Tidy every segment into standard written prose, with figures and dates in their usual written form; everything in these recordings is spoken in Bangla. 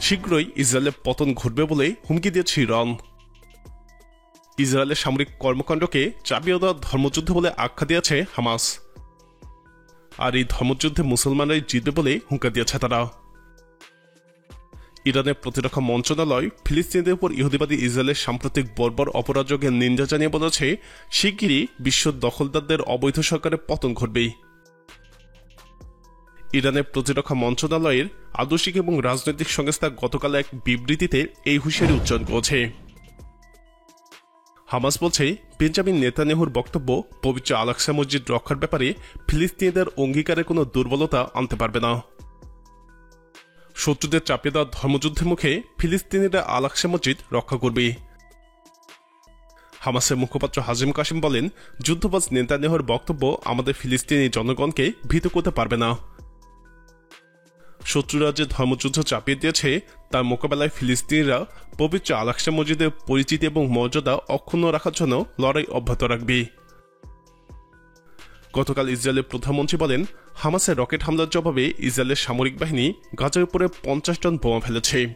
শীঘ্রই ইসরায়েলের পতন ঘটবে বলে হুমকি দিয়েছে ইরান। ইসরায়েলের সামরিক কর্মকাণ্ডকে চাপিয়ে দেওয়া ধর্মযুদ্ধ বলে আখ্যা দিয়েছে হামাস। আর এই ধর্মযুদ্ধে মুসলমানরাই জিতবে বলে হুঙ্কার দিয়েছে তারা। ইরানের প্রতিরক্ষা মন্ত্রণালয় ফিলিস্তিনিদের উপর ইহুদিবাদী ইসরায়েলের সাম্প্রতিক বর্বর অপরাধের নিন্দা জানিয়ে বলেছে, শিগগিরই বিশ্ব দখলদারদের অবৈধ সরকারের পতন ঘটবেই। ইরানের প্রতিরক্ষা মন্ত্রণালয়ের আদর্শিক এবং রাজনৈতিক সংস্থা গতকাল এক বিবৃতিতে এই হুঁশিয়ারি উচ্চারণ করেছে। হামাস বলছে, বেঞ্জামিন নেতানিয়াহুর বক্তব্য পবিত্র আল-আকসা মসজিদ রক্ষার ব্যাপারে ফিলিস্তিনিদের অঙ্গীকারের কোনো দুর্বলতা আনতে পারবে না। শত্রুদের চাপিয়ে দেওয়া ধর্মযুদ্ধের মুখে ফিলিস্তিনিরা আল-আকসা মসজিদ রক্ষা করবে। হামাসের মুখপাত্র হাজিম কাসিম বলেন, যুদ্ধবাজ নেতানিয়াহুর বক্তব্য আমাদের ফিলিস্তিনি জনগণকে ভীত করতে পারবে না। শত্রুরা যে ধর্মযুদ্ধ চাপিয়ে দিয়েছে তার মোকাবেলায় ফিলিস্তিনিরা পবিত্র আল-আকসা মসজিদের পরিচিতি এবং মর্যাদা অক্ষুণ্ণ রাখার জন্য লড়াই অব্যাহত রাখবে। গতকাল ইসরায়েলের প্রধানমন্ত্রী বলেন, হামাসের রকেট হামলার জবাবে ইসরায়েলের সামরিক বাহিনী গাজার উপরে 50 টন বোমা ফেলেছে।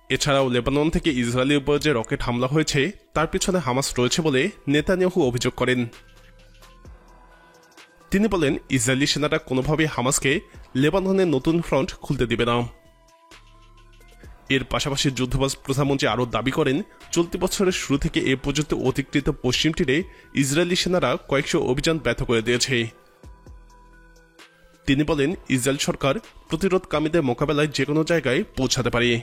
এছাড়াও লেবানন থেকে ইসরায়েলের উপর যে রকেট হামলা হয়েছে তার পিছনে হামাস রয়েছে বলে নেতানিয়াহু অভিযোগ করেন। তিনি বলেন, ইসরায়েলি সেনারা কোনোভাবেই হামাসকে লেবাননের নতুন ফ্রন্ট খুলতে দিবে না। এর পাশাপাশি যুদ্ধবাজ প্রধানমন্ত্রী আরও দাবি করেন, চলতি বছরের শুরু থেকে এ পর্যন্ত অধিকৃত পশ্চিম তীরে ইসরায়েলি সেনারা কয়েকশো অভিযান ব্যর্থ করে দিয়েছে। তিনি বলেন, ইসরায়েল সরকার প্রতিরোধকামীদের মোকাবেলায় যে কোনো জায়গায় পৌঁছাতে পারে।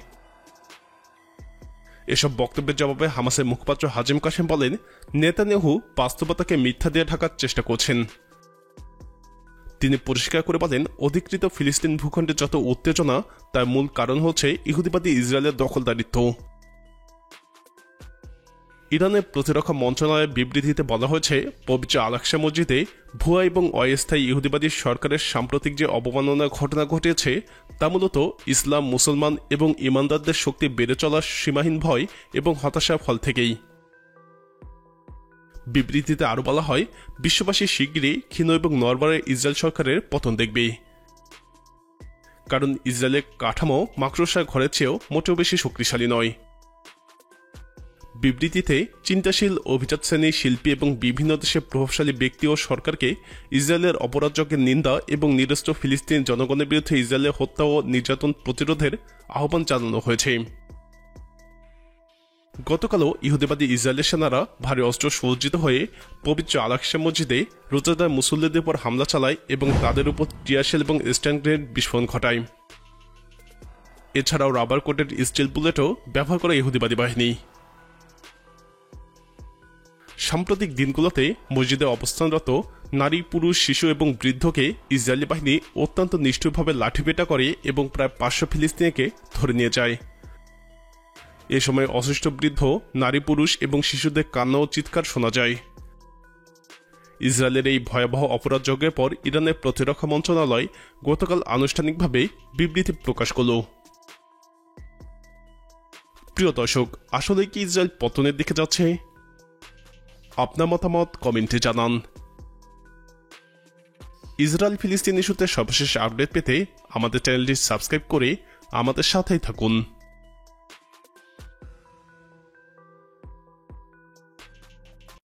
এসব বক্তব্যের জবাবে হামাসের মুখপাত্র হাজিম কাসেম বলেন, নেতানিয়াহু বাস্তবতাকে মিথ্যা দিয়ে ঢাকার চেষ্টা করছেন। তিনি পরিষ্কার করে বলেন, অধিকৃত ফিলিস্তিন ভূখণ্ডে যত উত্তেজনা তার মূল কারণ হচ্ছে ইহুদিবাদী ইসরায়েলের দখলদারিত্ব। ইরানের প্রতিরক্ষা মন্ত্রণালয়ের বিবৃতিতে বলা হয়েছে, পবিত্র আল-আকসা মসজিদে ভুয়া এবং অস্থায়ী ইহুদিবাদী সরকারের সাম্প্রতিক যে অবমাননার ঘটনা ঘটিয়েছে তা মূলত ইসলাম, মুসলমান এবং ইমানদারদের শক্তি বেড়ে চলার সীমাহীন ভয় এবং হতাশার ফল থেকেই। বিবৃতিতে আরও বলা হয়, বিশ্ববাসী শিগগিরই ক্ষীণ এবং নড়বড়ে ইসরায়েল সরকারের পতন দেখবে, কারণ ইসরায়েলের কাঠামো মাকড়সার ঘরের চেয়েও মোটেও বেশি শক্তিশালী নয়। বিবৃতিতে চিন্তাশীল অভিজাত শ্রেণী, শিল্পী এবং বিভিন্ন দেশের প্রভাবশালী ব্যক্তি ও সরকারকে ইসরায়েলের অপরাধযজ্ঞের নিন্দা এবং নিরস্ত্র ফিলিস্তিন জনগণের বিরুদ্ধে ইসরায়েলের হত্যা ও নির্যাতন প্রতিরোধের আহ্বান জানানো হয়েছে। গতকালও ইহুদিবাদী ইসরায়েলের সেনারা ভারী অস্ত্র সজ্জিত হয়ে পবিত্র আল-আকসা মসজিদে রোজাদার মুসল্লিদের উপর হামলা চালায় এবং তাদের উপর টিয়ারশেল এবং স্ট্যান্ড গ্রেনেড বিস্ফোরণ ঘটায়। এছাড়াও রাবার কোটেড স্টিল বুলেটও ব্যবহার করে ইহুদিবাদী বাহিনী। সাম্প্রতিক দিনগুলোতে মসজিদে অবস্থানরত নারী, পুরুষ, শিশু এবং বৃদ্ধকে ইসরায়েলি বাহিনী অত্যন্ত নিষ্ঠুরভাবে লাঠিপেটা করে এবং প্রায় 500 ফিলিস্তিনিকে ধরে নিয়ে যায়। এ সময় অসুস্থ বৃদ্ধ, নারী, পুরুষ এবং শিশুদের কান্না ও চিৎকার শোনা যায়। ইসরায়েলের এই ভয়াবহ অপরাধযজ্ঞের পর ইরানের প্রতিরক্ষা মন্ত্রণালয় গতকাল আনুষ্ঠানিকভাবে বিবৃতি প্রকাশ করল। প্রিয় দর্শক, আসলে কি ইসরায়েল পতনের দিকে যাচ্ছে? আপনার মতামত কমেন্টে জানান। ইসরায়েল ফিলিস্তিন ইস্যুতে সর্বশেষ আপডেট পেতে আমাদের চ্যানেলটি সাবস্ক্রাইব করে আমাদের সাথেই থাকুন।